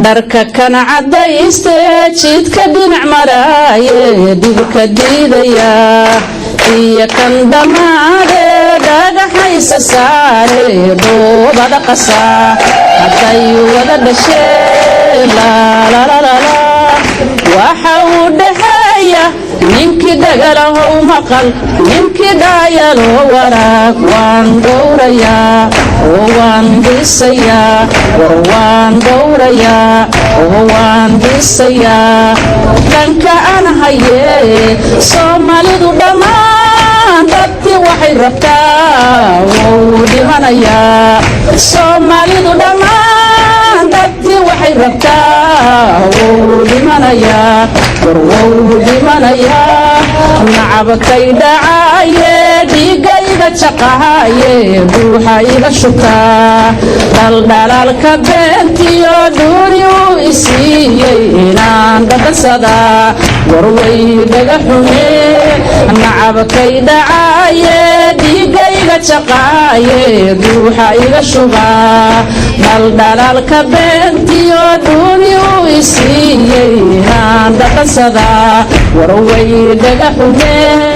dharka kana cadayste jidka dhinac maraaye dhibka diidaya iyo kan dhamaade dhagaxaysa saare dhoobada qasa hadday wada dhashee laalalala waxa uu dhaxeeya ninkii dhagalahow maqal ninkii dhaayaloo waraag waan dhowrayaa oo waan dhisayaa war waan dhowrayaa oo waan dhisayaa dhanka aan hayee soomaalidu dhammaan dadkii waxay rabtaa wou dhimanayaa soomaalidu dhammaan dadkii waxay rabtaa wou dhimanayaa war wou dhimanayaa nacabkay dhacaaye dhiigayga jaqahaye buuxa iga shukaa dhaldhalaalka beentiyo duuni uu isiiyey inaan dhadhansadaa warway dhaga xumee nacabkay dhacaaye dhiigayga jaqaaye buuxa iga shubaa dhaldhalaalka beentiyo duuni uu isiiyey inaan dhadhansadaa warway dhaga xumee